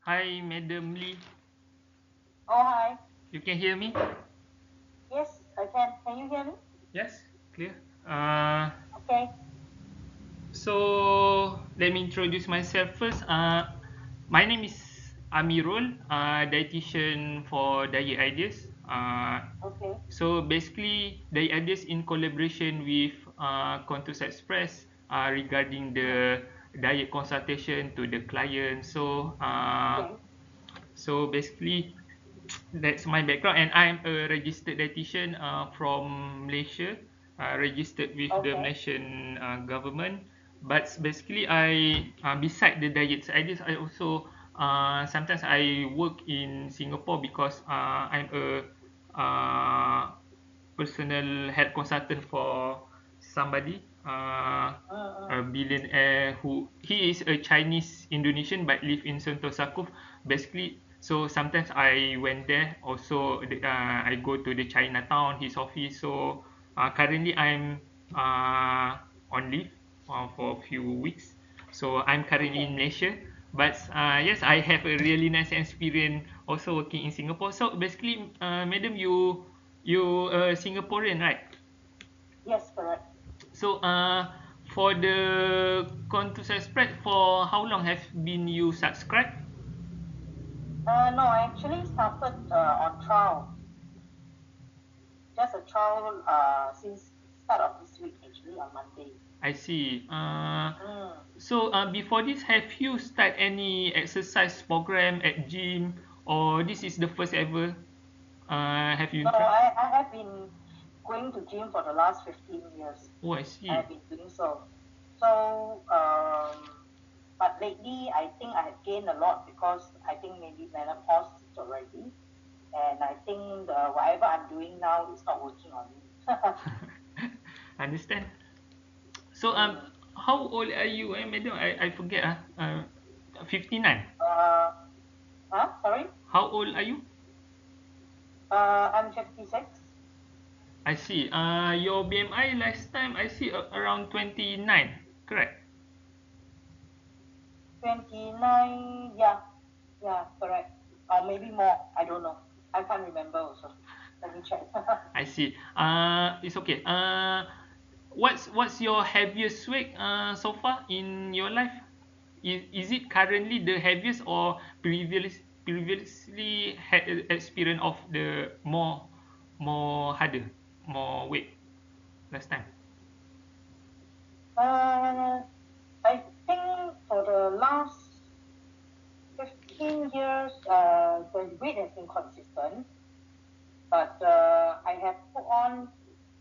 Hi, Madam Lee. Oh, hi. You can hear me? Yes, I can. Can you hear me? Yes, clear. Uh, Okay. so let me introduce myself first. My name is Amirul, dietitian for Diet Ideas. Okay. So basically, Diet Ideas in collaboration with Contours Express regarding Mm, the diet consultation to the client. okay. So basically, that's my background, and I'm a registered dietitian from Malaysia, registered with the Okay. Malaysian government. But basically, I beside the diet ideas, I also sometimes I work in Singapore because I'm a uh, personal health consultant for somebody, a Mm. billionaire who he is a Chinese Indonesian but live in Sentosa Cove. Basically, so sometimes I went there. Also, I go to the Chinatown, his office. So currently I'm on leave for a few weeks. So I'm currently Okay. in Malaysia. But yes, I have a really nice experience also working in Singapore. So basically, madam, you Singaporean, right? Yes, correct. So for the Contours Express, for how long have been you subscribed? No, I actually started on trial, just a trial since start of this week, actually on Monday. I see. Mm. So before this, have you start any exercise program at gym, or this is the first ever? Have you No, tried? I have been going to gym for the last 15 years. Oh, I I have see. been doing so. So, but lately I think I have gained a lot because I think maybe menopause is already. And I think whatever I'm doing now is not working on me. Understand. So Mm. how old are you, madam? I forget. 59. Sorry? How old are you? I'm 56. I see. Your BMI last time I see around 29. Correct. 29, yeah, yeah, correct. Or maybe more. I don't know. I can't remember also. Let me check. I see. It's okay. What's your heaviest weight so far in your life? Is it currently the heaviest or previously had experience of the more harder, more weight last time? uh, I think for the last 15 years, the weight has been consistent, but I have put on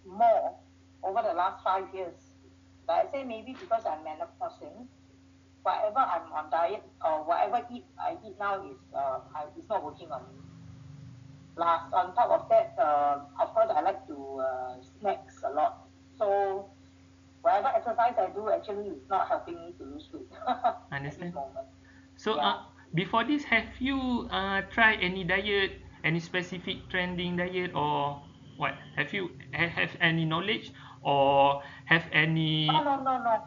more over the last 5 years. But I say maybe because I'm menopausing, whatever I'm on diet or whatever I eat now is not working on me. Plus, on top of that, of course, I like to snacks a lot. So whatever exercise I do actually is not helping me to lose weight at this Understand? moment. So Yeah. before this, have you tried any diet, any specific trending diet, or what? Have you have any knowledge or have Oh any? no no no.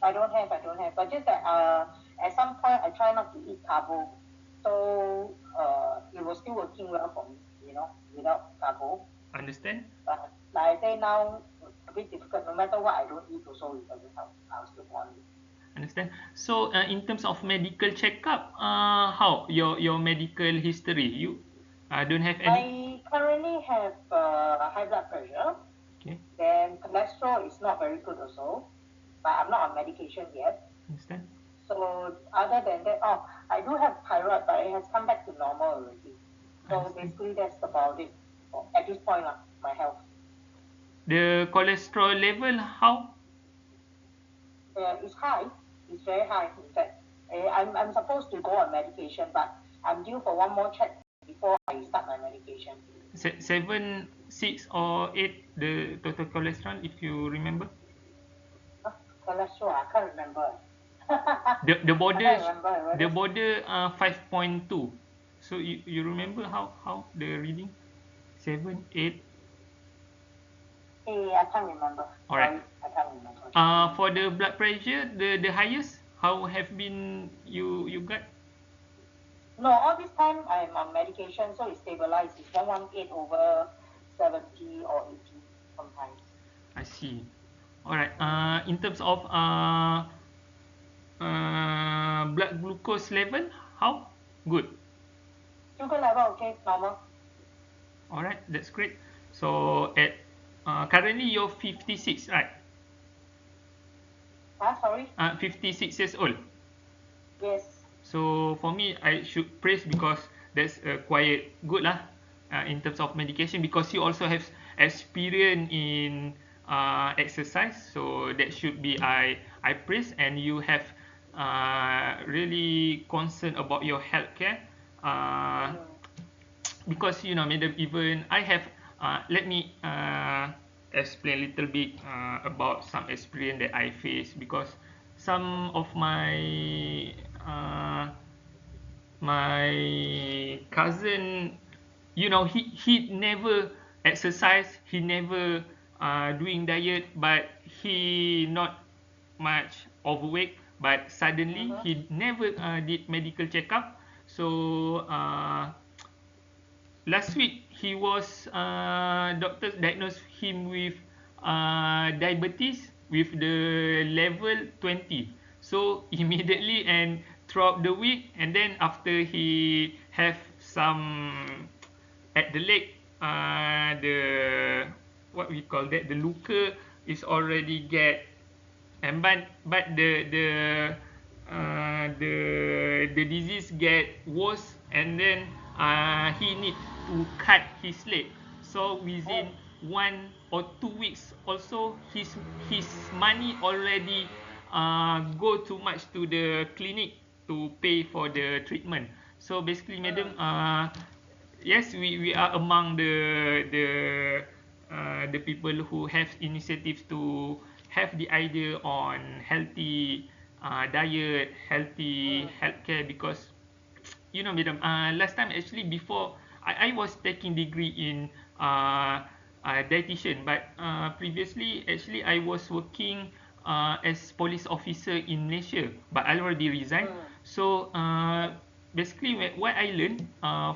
I don't have. But just that at some point I try not to eat carbo. So it was still working well for me, without carbo. Understand? But like I say now, a bit difficult. No matter what I don't eat, also it doesn't help. I'll still want it. Understand. So in terms of medical checkup, how your medical history? You don't have any? I currently have high blood pressure. Okay, Then cholesterol is not very good also, but I'm not on medication yet. understand. So other than that, oh, I do have thyroid, but it has come back to normal already. So Understand. basically, that's about it at this point of my health. The cholesterol level, how? It's high. It's very high. In fact, I'm supposed to go on medication, but I'm due for one more check before I start my medication. Seven, 6, or 8? The total cholesterol, if you remember. Huh? Cholesterol, I can't remember. The I border can't remember the whether. border 5.2. So you remember how the reading? 7, 8. I can't remember. All right. Sorry, I can't remember. For the blood pressure, the highest, how have been you got? No, all this time I'm on medication, so it's stabilized. It's 118 over 70 or 80 sometimes. I see. All right. Mm. In terms of blood glucose level, how? Good. Sugar level, okay, normal. All right, that's great. So at currently you're 56, right? Ah, sorry. 56 years old. Yes. So for me, I should praise because that's quite good lah in terms of medication because you also have experience in exercise. So that should be I praise and you have really concerned about your healthcare. Uh, Mm. because you know, madam, even I have let me explain a little bit about some experience that I face because some of uh, my cousin, you know, he never exercise, he never doing diet, but he not much overweight, but suddenly Mm-hmm. he never did medical checkup. So last week he was doctors diagnosed him with diabetes with the level 20. So immediately and throughout the week, and then after he have some at the leg, the what we call that, the luka is already get, and but the disease get worse, and then he need to cut his leg. So Oh. within 1 or 2 weeks also his money already go too much to the clinic to pay for the treatment. So basically, madam, Mm. yes, we are among the people who have initiatives to have the idea on healthy diet, healthy Mm. healthcare because you know, madam, last time actually before I was taking degree in dietitian, but previously actually I was working as police officer in Malaysia, but I already resigned. Mm. So basically what I learned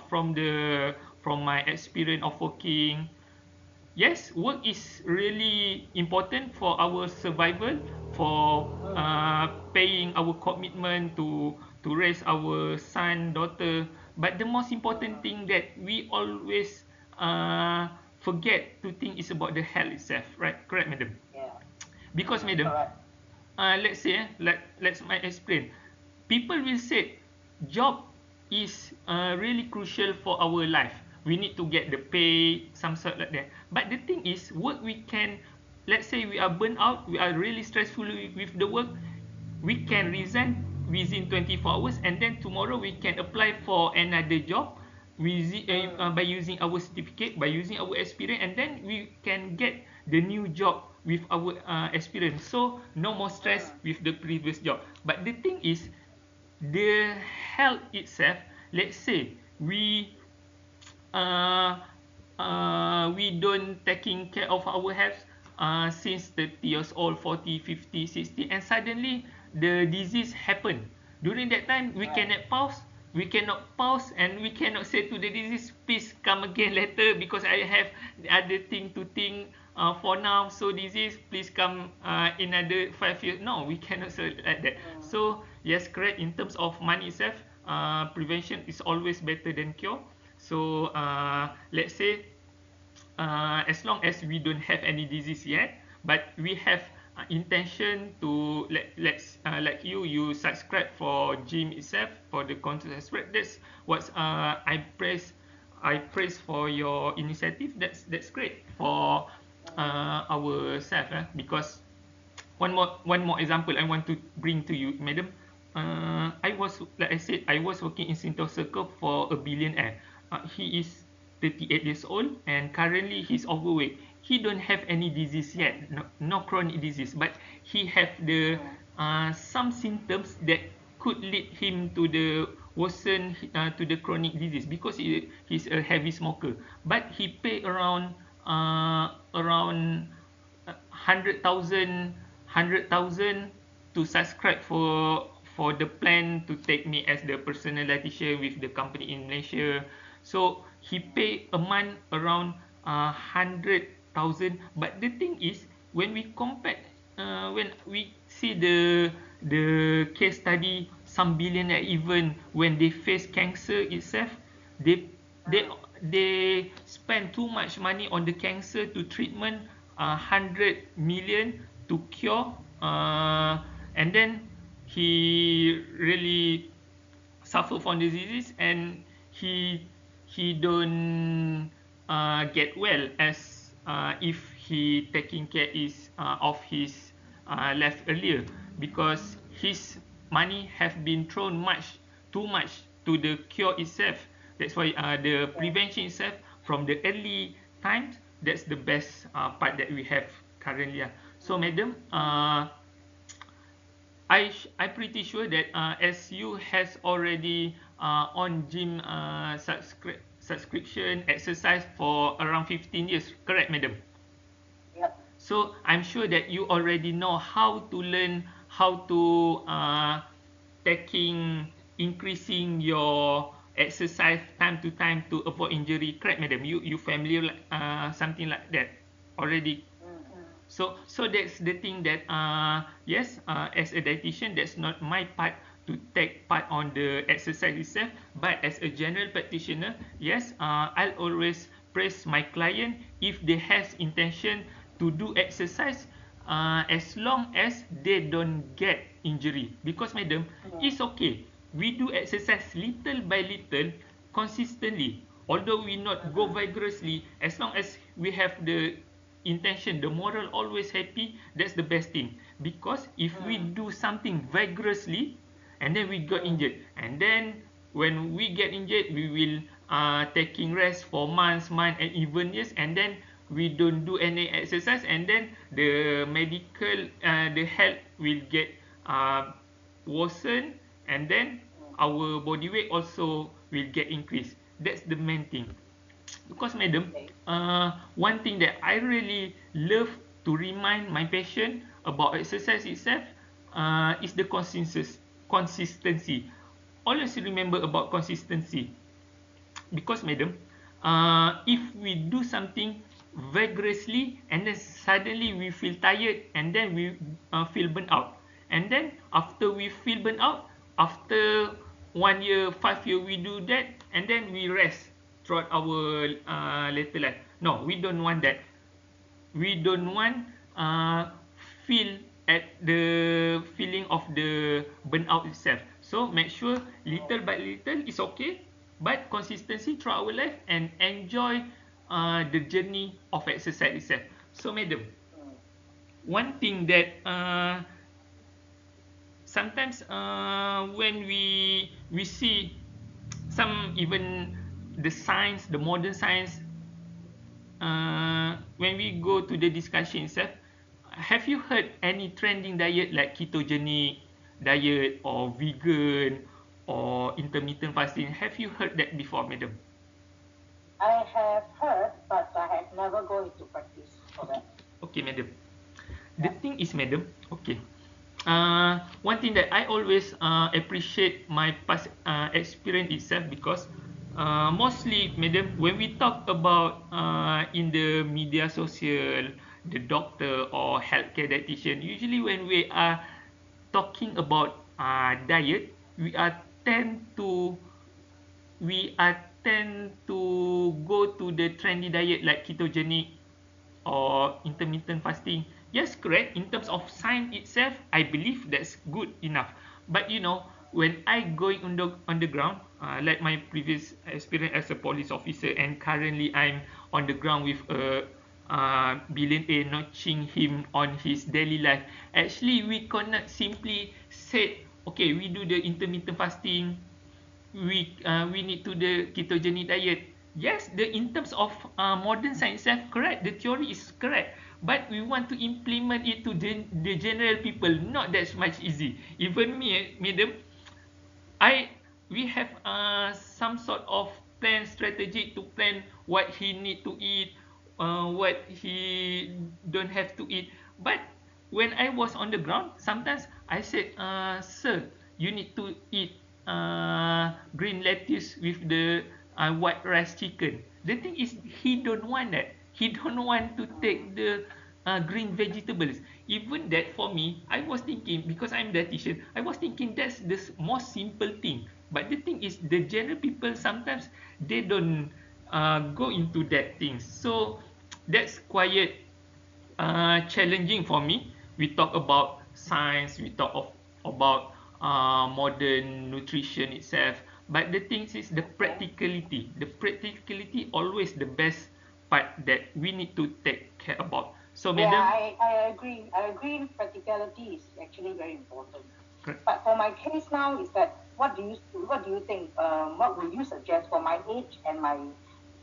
from my experience of working, yes, work is really important for our survival, for Mm. paying our commitment to raise our son, daughter. But the most important Mm. thing that we always forget to think is about the health itself, right? Correct, madam? Yeah. Because, Mm. madam, Correct. let's say, let's my explain. People will say job is really crucial for our life. We need to get the pay, some sort like that. But the thing is, work we can, let's say we are burnt out, we are really stressful with the work, we can resign within 24 hours, and then tomorrow we can apply for another job Mm. by using our certificate, by using our experience, and then we can get the new job with our experience. So no more stress Mm. with the previous job. But the thing is, the health itself, let's say uh, we don't taking care of our health since 30 years old, 40, 50, 60, and suddenly the disease happen. During that time, Right. we cannot pause, and we cannot say to the disease, please come again later because I have other thing to think for now. So disease, please come in another 5 years. No, we cannot say like that. Mm. So yes, correct. In terms of money itself, prevention is always better than cure. So let's say as long as we don't have any disease yet, but we have intention to let's like you subscribe for gym itself for the conscious spread. That's what I praise for your initiative. That's great for Mm. ourselves because one more example I want to bring to you, madam. I was, like I said, I was working in Sintao Circle for a billionaire. He is 38 years old and currently he's overweight. He don't have any disease yet, no chronic disease, but he have the Mm. some symptoms that could lead him to the worsen to the chronic disease because he's a heavy smoker. But he pay around 100,000 to subscribe for the plan to take me as the personal dietitian with the company in Malaysia. So he pay a month around 100,000. But the thing is, when we compare, when we see the case study, some billionaire, even when they face cancer itself, they they they spend too much money on the cancer to treatment, 100 million to cure, and then he really suffer from the disease, and he don't get well as if he taking care is of his life earlier, because his money have been thrown too much to the cure itself. That's why the prevention itself from the early times, that's the best part that we have currently. So madam, I pretty sure that as you has already on gym subscription exercise for around 15 years, correct madam? Yep. So I'm sure that you already know how to learn how to increasing your exercise time to time to avoid injury, correct madam? You familiar something like that already? So that's the thing that yes, as a dietitian, that's not my part to take part on the exercise itself. But as a general practitioner, yes, I'll always praise my client if they has intention to do exercise, as long as they don't get injury. Because madam, it's okay. We do exercise little by little, consistently. Although we not go vigorously, as long as we have the intention, the moral always happy, that's the best thing. Because if we do something vigorously and then we got injured, and then when we get injured, we will taking rest for months and even years, and then we don't do any exercise, and then the medical the health will get worsen, and then our body weight also will get increased. That's the main thing. Because madam, one thing that I really love to remind my patient about exercise itself is the consistency. Always remember about consistency. Because madam, if we do something vigorously and then suddenly we feel tired, and then we feel burnt out, and then after we feel burnt out, after 1 year, 5 year, we do that, and then we rest throughout our later life. No, we don't want that. We don't want feel at the feeling of the burnout itself. So make sure little by little is okay, but consistency throughout our life, and enjoy the journey of exercise itself. So madam, one thing that sometimes when we see some, even the science, the modern science, when we go to the discussion itself, have you heard any trending diet like ketogenic diet or vegan or intermittent fasting? Have you heard that before, madam? I have heard, but I have never go into practice for that. Okay, madam. The thing is, madam, okay. One thing that I always appreciate my past experience itself, because mostly, madam, when we talk about in the media social, the doctor or healthcare dietitian, usually when we are talking about diet, we are tend to go to the trendy diet like ketogenic or intermittent fasting. Yes, correct. In terms of science itself, I believe that's good enough. But you know, when I going on the ground, like my previous experience as a police officer, and currently I'm on the ground with a billionaire, notching him on his daily life. Actually, we cannot simply say, okay, we do the intermittent fasting, we need to the ketogenic diet. Yes, the in terms of modern science itself, correct, the theory is correct, but we want to implement it to the general people, not that much easy. Even me, madam, I we have some sort of plan strategy to plan what he need to eat, what he don't have to eat. But when I was on the ground, sometimes I said, sir, you need to eat green lettuce with the white rice chicken. The thing is, he don't want that. He don't want to take the green vegetables. Even that, for me, I was thinking, because I'm dietitian, I was thinking that's the most simple thing. But the thing is, the general people sometimes they don't go into that things. So that's quite challenging for me. We talk about science, we talk about modern nutrition itself, but the thing is the practicality. The practicality always the best part that we need to take care about. So, Yeah, madam, I agree. I agree. Practicality is actually very important. correct. But for my case now is that what do you think? What would you suggest for my age and my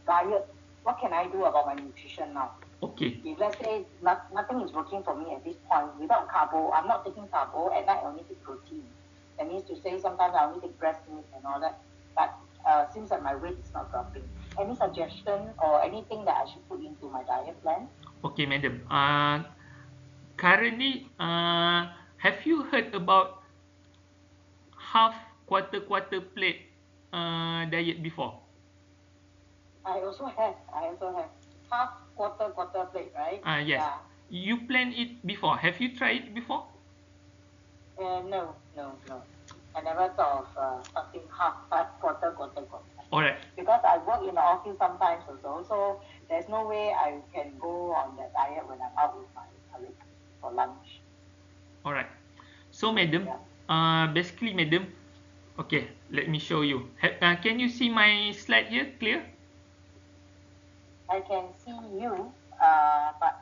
diet? What can I do about my nutrition now? Okay, If let's say nothing is working for me at this point without carbo, I'm not taking carbo at night. I only take protein. That means to say sometimes I only take breast milk and all that. But seems that my weight is not dropping. Any suggestion or anything that I should put into my diet plan? okay, madam. Currently, have you heard about half quarter plate diet before? I also have half quarter plate, right? Yes. Yeah. You plan it before. Have you tried it before? No. I never thought of starting half quarter. Alright. Because I work in the office sometimes also, so there's no way I can go on that diet when I'm out with my colleagues for lunch. Alright. So, madam, Yeah. basically, madam, okay, let me show you. Can you see my slide here? Clear? I can see you, but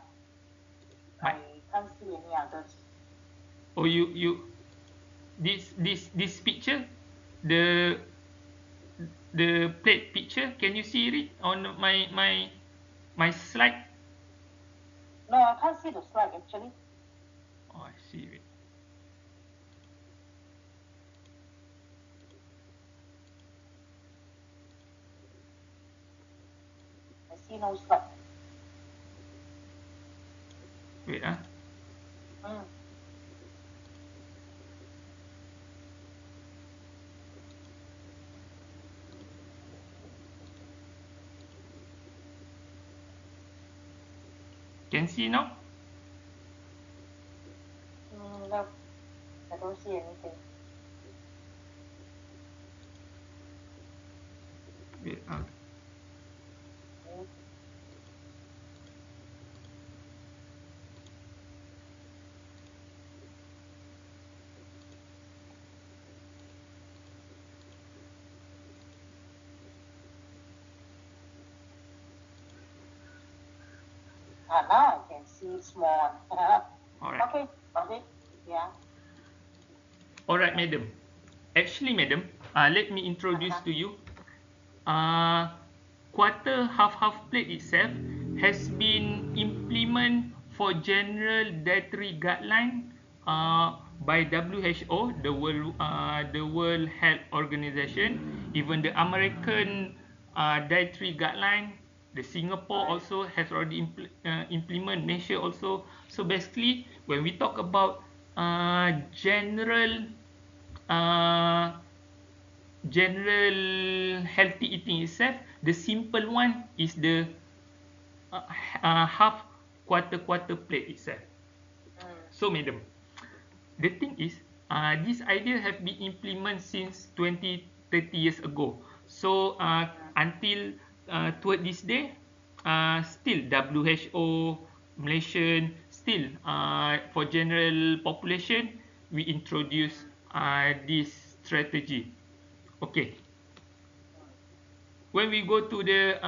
My, I can't see any others. oh, this picture, the plate picture. Can you see it on my slide? No, I can't see the slide actually. Oh, I see it. I see no slide. Wait, Mm. Can see now? No, I don't see anything. Wait, Mm. Now I can see small one. alright. Okay, got it. Yeah. Alright, madam. Actually, madam, let me introduce Uh-huh. to you. Uh, quarter half plate itself has been implemented for general dietary guideline by WHO, the World Health Organization, even the American dietary guideline. The Singapore Right. also has already implement. Malaysia also. So basically, when we talk about general uh, healthy eating itself, the simple one is the uh, half quarter plate itself. Mm. So, madam, the thing is, this idea have been implemented since 20, 30 years ago. So, Mm. until toward this day, still WHO, Malaysian, still for general population, we introduce this strategy. Okay, when we go to the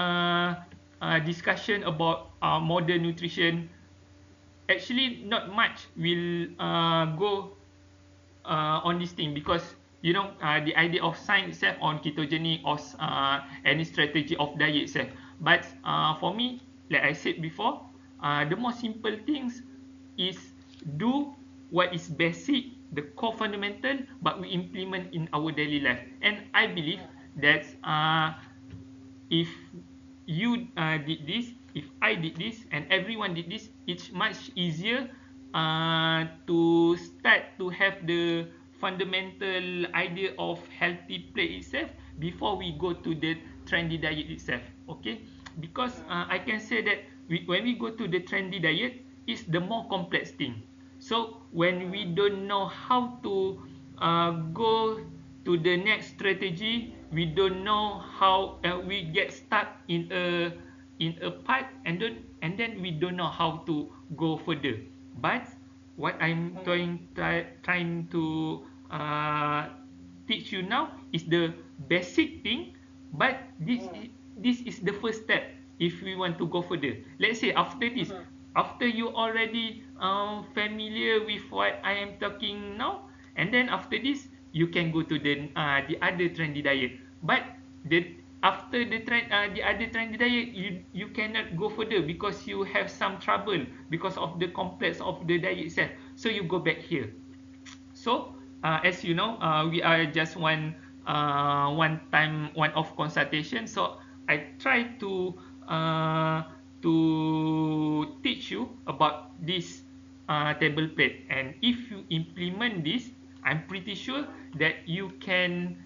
discussion about modern nutrition, actually not much will go on this thing, because the idea of science itself on ketogenic or any strategy of diet itself. But for me, like I said before, the most simple things is do what is basic, the core fundamental, but we implement in our daily life. And I believe that if you did this, if I did this, and everyone did this, it's much easier to start to have the fundamental idea of healthy plate itself before we go to the trendy diet itself. Okay, because I can say that when we go to the trendy diet, it's the more complex thing. So when we don't know how to go to the next strategy, we don't know how we get stuck in a part, and then we don't know how to go further. But what I'm trying to teach you now is the basic thing, but this is the first step if we want to go further. Let's say after this, after you already familiar with what I am talking now, and then after this you can go to the other trendy diet. But the after the other trendy diet, you cannot go further because you have some trouble because of the complex of the diet itself, so you go back here. So as you know, we are just one time one off consultation, so I try to teach you about this table plate, and if you implement this, I'm pretty sure that you can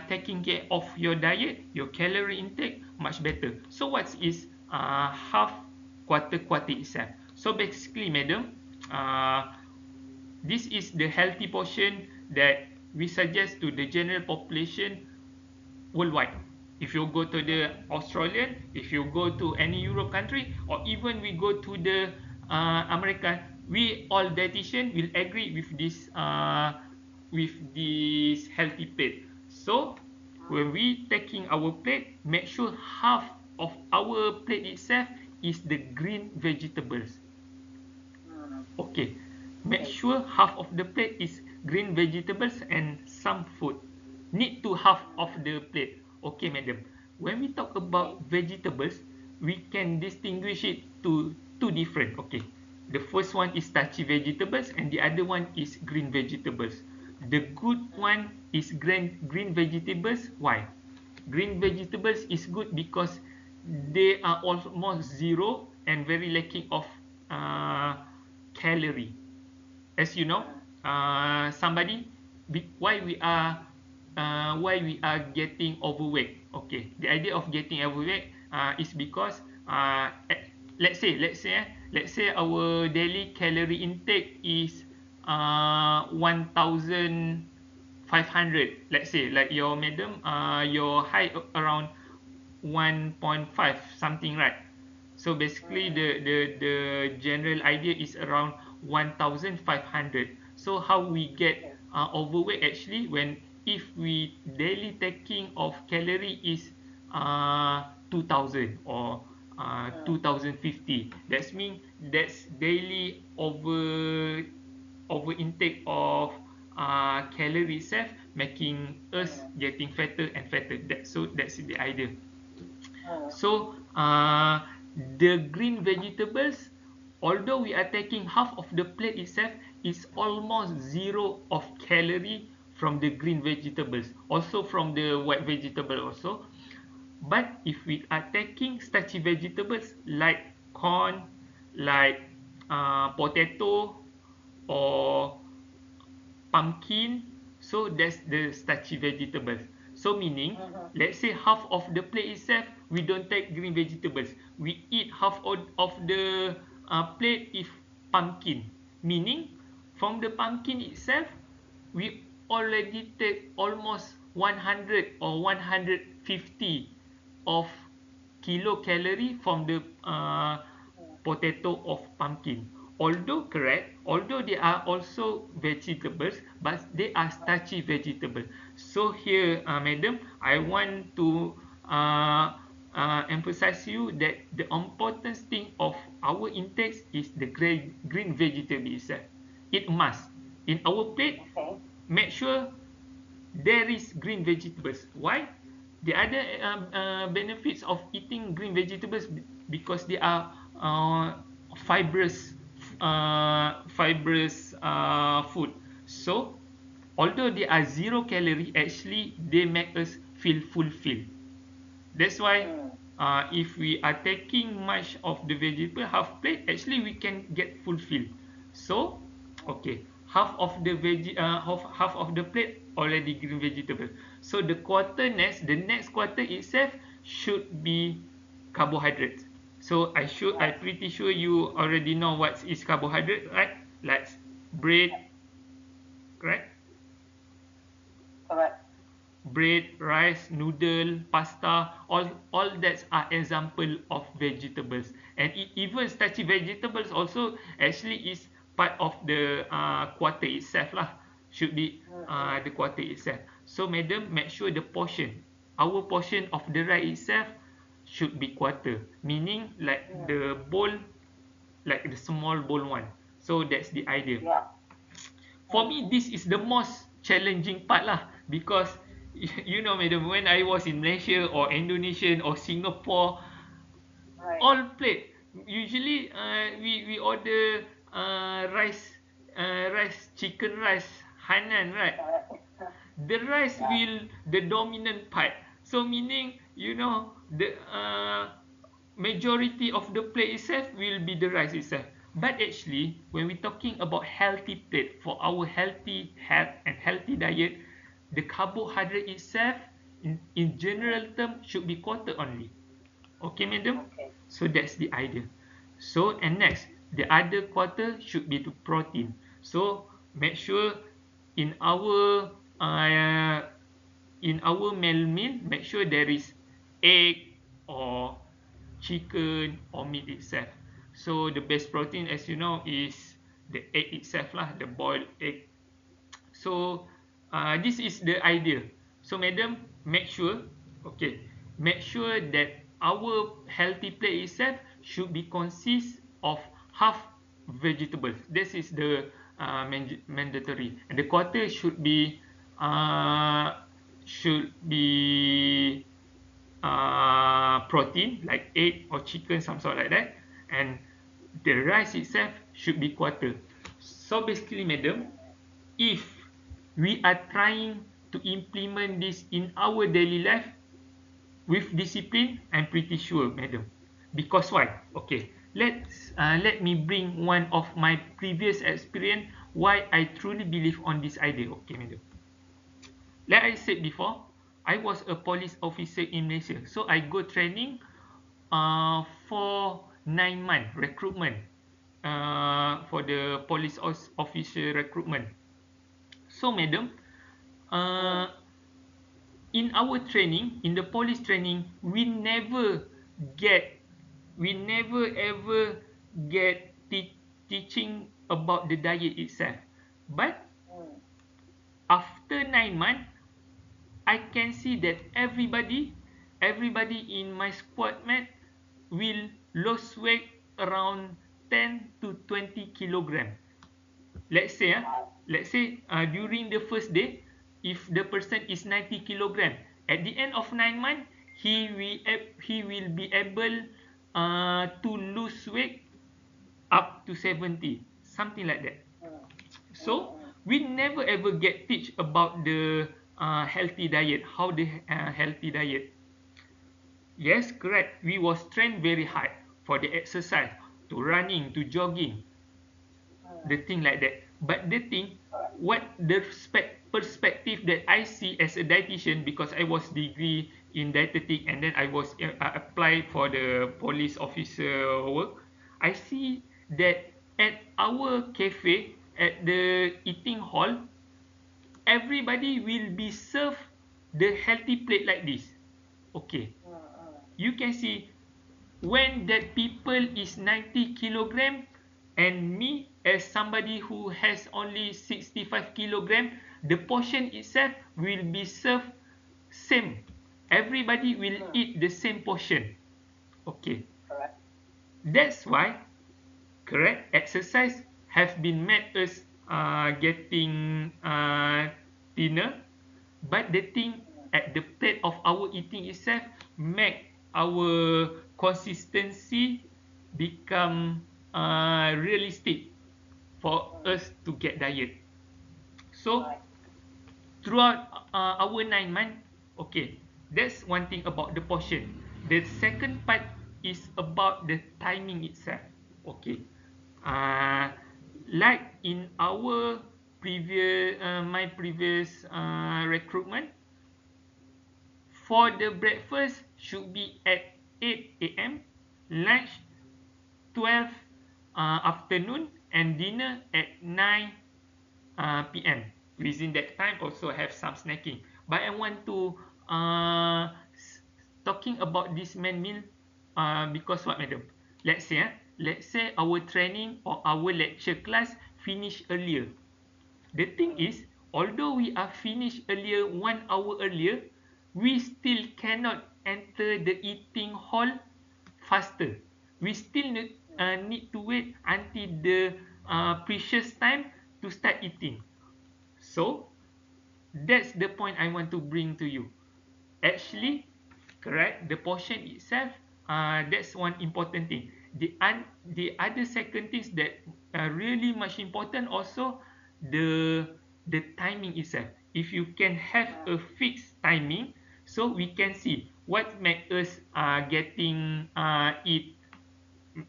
taking care of your diet, your calorie intake much better. So what is half quarter quarter itself? So basically, madam, this is the healthy portion that we suggest to the general population worldwide. If you go to the Australian, if you go to any Europe country, or even we go to the American, we all dietitian will agree with this healthy plate. So when we taking our plate, make sure half of our plate itself is the green vegetables. Okay, make sure half of the plate is green vegetables and some food. Need to half of the plate. Okay, madam. When we talk about vegetables, we can distinguish it to two different. Okay, the first one is starchy vegetables and the other one is green vegetables. The good one is green vegetables. Why? Green vegetables is good because they are almost zero and very lacking of calorie. As you know, somebody why we are getting overweight. Okay, the idea of getting overweight is because let's say our daily calorie intake is 1,500. Let's say like your madam, your height around 1.5 something, right? So basically the general idea is around 1,500. So how we get overweight actually, when if we daily taking of calorie is 2,000 or 2,050, that's mean that's daily over intake of calorie itself, making us getting fatter and fatter. That's the idea. So the green vegetables, although we are taking half of the plate itself, is almost zero of calorie from the green vegetables, also from the white vegetable also. But if we are taking starchy vegetables like corn, like potato, or pumpkin, so that's the starchy vegetables. So meaning, let's say half of the plate itself we don't take green vegetables, we eat half of the plate is pumpkin, meaning from the pumpkin itself we already take almost 100 or 150 of kilocalorie from the potato of pumpkin. Although correct, although they are also vegetables, but they are starchy vegetables. So here, madam, I want to emphasize you that the important thing of our intakes is the green vegetable itself. It must. In our plate, make sure there is green vegetables. Why? The other benefits of eating green vegetables, because they are fibrous food. So although they are zero calorie, actually they make us feel fulfilled. That's why if we are taking much of the vegetable half plate, actually we can get fulfilled. So okay, half of the plate already green vegetable. So the next quarter itself should be carbohydrates. So I Right. pretty sure you already know what is carbohydrate, right? Like bread, correct? Correct. Bread, rice, noodle, pasta, all that are example of vegetables. And even starchy vegetables also actually is part of the quarter itself lah. Should be Mm-hmm. the quarter itself. So madam, make sure the portion, our portion of the rice itself should be quarter, meaning like Mm. the bowl, like the small bowl one. So that's the idea. Yeah. For me, Mm-hmm. this is the most challenging part lah, because you know madam, when I was in Malaysia or Indonesian or Singapore, Right. all plate usually we order rice, chicken rice, Hainan, right? Correct. The rice Yeah. will the dominant part, so meaning the majority of the plate itself will be the rice itself. But actually when we're talking about healthy plate for our health and healthy diet, the carbohydrate itself in Mm. general term should be quarter only. Okay madam, Okay. so that's the idea. So and next, the other quarter should be to protein. So make sure in our uh, meal, make sure there is egg or chicken or meat itself. So the best protein, as you know, is the egg itself lah, the boiled egg. So this is the idea. So madam, make sure, okay, make sure that our healthy plate itself should be consist of half vegetables. This is the mandatory, and the quarter should be protein like egg or chicken, some sort like that, and the rice itself should be quarter. So basically madam, if we are trying to implement this in our daily life with discipline, I'm pretty sure madam. Because why? Okay, let me bring one of my previous experience why I truly believe on this idea. Okay madam, like I said before, I was a police officer in Malaysia, so I go training for 9 month recruitment, for the police officer recruitment. So madam, Mm. uh, in our training, in the police training, get we never ever get teaching about the diet itself. But Mm. after 9 months, I can see that everybody in my squad mate will lose weight around 10 to 20 kilogram. Let's say Wow. during the first day, if the person is 90 kilogram, at the end of 9 months, he will be able to lose weight up to 70, something like that. Mm. So Mm-hmm. we never ever get teach about the healthy diet, how the healthy diet. Yes, correct, we was trained very hard for the exercise, to running, to jogging, Mm. the thing like that. But the thing, Correct. what the perspective that I see as a dietitian, because I was degree in dietetic and then I was apply for the police officer work, I see that at our cafe, at the eating hall, everybody will be served the healthy plate like this. Okay, Mm-hmm. you can see when that people is 90 kilogram and me as somebody who has only 65 kilogram, the portion itself will be served same. Everybody will Mm. eat the same portion. Okay, Correct. that's why correct exercise have been made us getting thinner, but the thing Mm. at the plate of our eating itself make our consistency become realistic for Mm. us to get diet. So Right. throughout our 9 months, okay, that's one thing about the portion. The second part is about the timing itself. Okay, uh, like in our my previous recruitment, for the breakfast should be at 8 a.m., lunch 12 afternoon, and dinner at 9 p.m. Within that time, also have some snacking. But I want to talking about this main meal because what, madam? Let's say our training or our lecture class finish earlier. The thing is, although we are finished earlier 1 hour earlier, we still cannot enter the eating hall faster. We still need to wait until the precious time to start eating. So that's the point I want to bring to you. Actually, correct, the portion itself, that's one important thing. The other second things that are really much important also, the timing itself. If you can have a fixed timing, so we can see what make us getting eat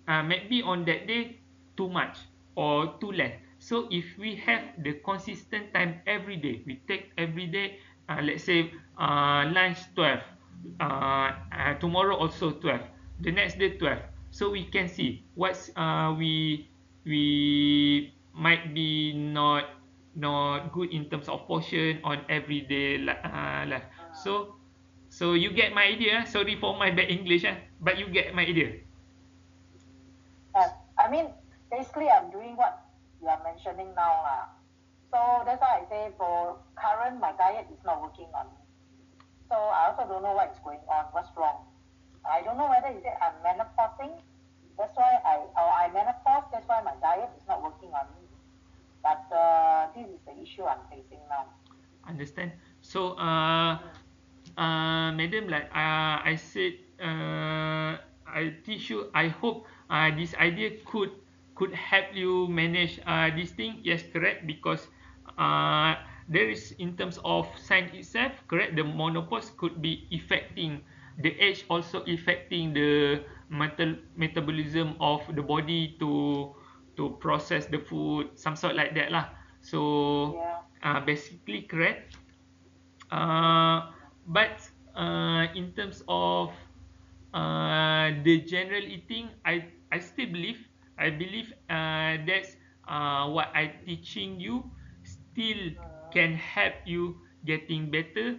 maybe on that day too much or too less. So if we have the consistent time every day, we take every day, let's say lunch 12, tomorrow also 12, the next day 12. So we can see what's we might be not good in terms of portion on everyday life. So you get my idea. Sorry for my bad English, but you get my idea. I mean, basically, I'm doing what you are mentioning now, lah. So that's why I say for current, my diet is not working on me. So I also don't know what's going on, what's wrong. I don't know whether is it I'm menopausing. That's why I menopause. That's why my diet is not working on me. But this is the issue I'm facing now. Understand. So madam, like I said, I teach you. I hope this idea could help you manage this thing. Yes, correct. Because there is, in terms of sign itself, correct, the menopause could be affecting the age, also affecting the metabolism of the body to process the food, some sort like that lah. So Yeah. basically correct. uh, but in terms of the general eating, I still believe, that's what I teaching you still can help you getting better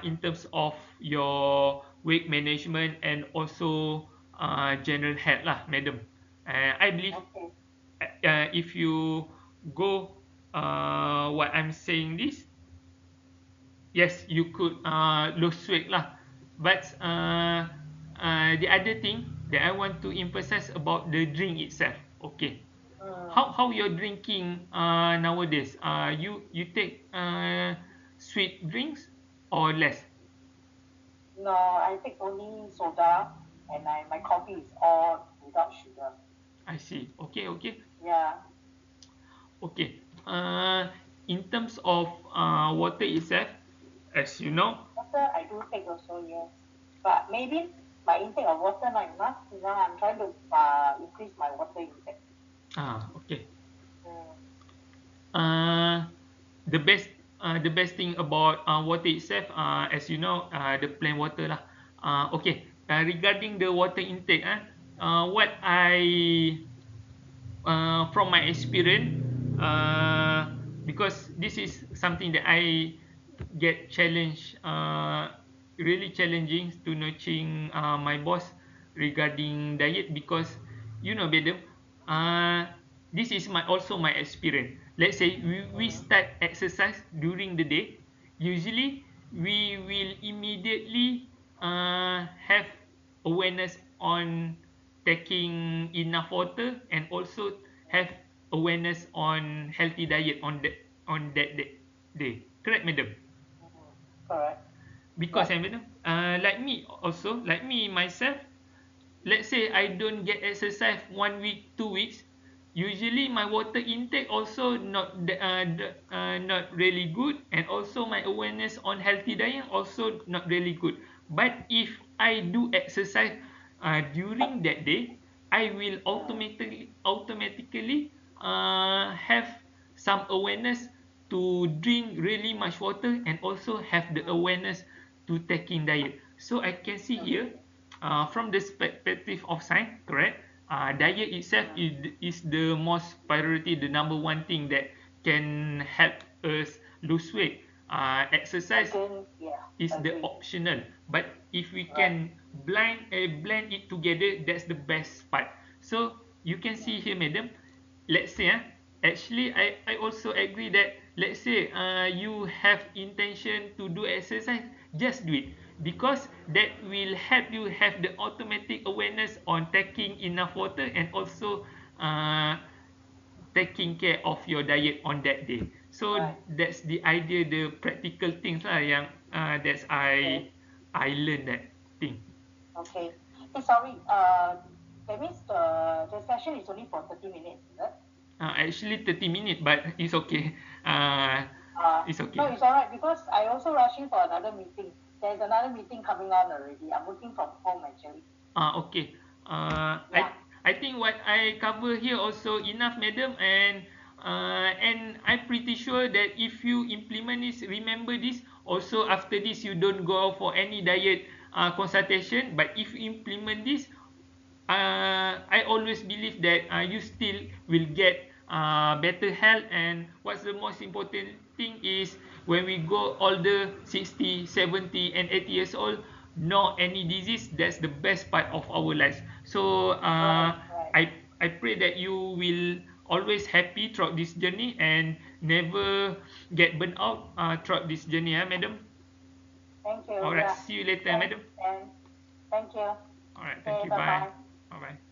in terms of your weight management and also general health lah, madam. I believe Okay. if you go what I'm saying this, yes, you could lose weight lah. But the other thing that I want to emphasize about the drink itself. Okay, how you're drinking nowadays? You take sweet drinks or less? No, I take only soda, and my coffee is all without sugar. I see. Okay, okay, Yeah. okay. In terms of water itself, as you know, Water I do take also, yes. But maybe my intake of water not enough. I'm trying to increase my water intake. okay. Mm. uh, the best thing about water itself, as you know, the plain water lah. Okay, regarding the water intake, what I from my experience, because this is something that I get challenged, really challenging to nurturing my boss regarding diet. Because you know, madam, uh, this is my also my experience. Let's say we start exercise during the day. Usually we will immediately have awareness on taking enough water, and also have awareness on healthy diet on that day. Correct, madam? Mm. Correct. Because Yep. madam, like me also, like me myself, let's say I don't get exercise 1 week, 2 weeks, usually my water intake also not really good, and also my awareness on healthy diet also not really good. But if I do exercise during that day, I will Mm. automatically have some awareness to drink really much water and also have the awareness to taking diet. So I can see here, from the perspective of science, correct? Diet itself is the most priority, the number one thing that can help us lose weight. Exercise Again, yeah, is the agree. optional, but if we Right. can blend it together, that's the best part. So you can see here, madam, let's say actually I also agree that, let's say you have intention to do exercise, just do it, because that will help you have the automatic awareness on taking enough water and also uh, taking care of your diet on that day. So Right. that's the idea, the practical things lah yang that's Okay. I learned that thing. Okay. Hey, sorry. That means the session is only for 30 minutes, is it? Actually 30 minutes, but it's okay. Uh, it's No, okay. it's all right because I also rushing for another meeting. There's another meeting coming on already. I'm working from home actually. Okay. Yeah. I think what I cover here also enough, madam, and I'm pretty sure that if you implement this, remember this. Also, after this, you don't go for any diet consultation. But if you implement this, I always believe that you still will get better health. And what's the most important thing is, when we go older, 60, 70, and 80 years old, no any disease, that's the best part of our lives. So Right. Right. I pray that you will always happy throughout this journey and never get burnt out throughout this journey, madam. Thank you. All right, Yeah. see you later, Thanks. madam. And thank you. All right, thank Okay. you, Bye bye. bye. Bye bye.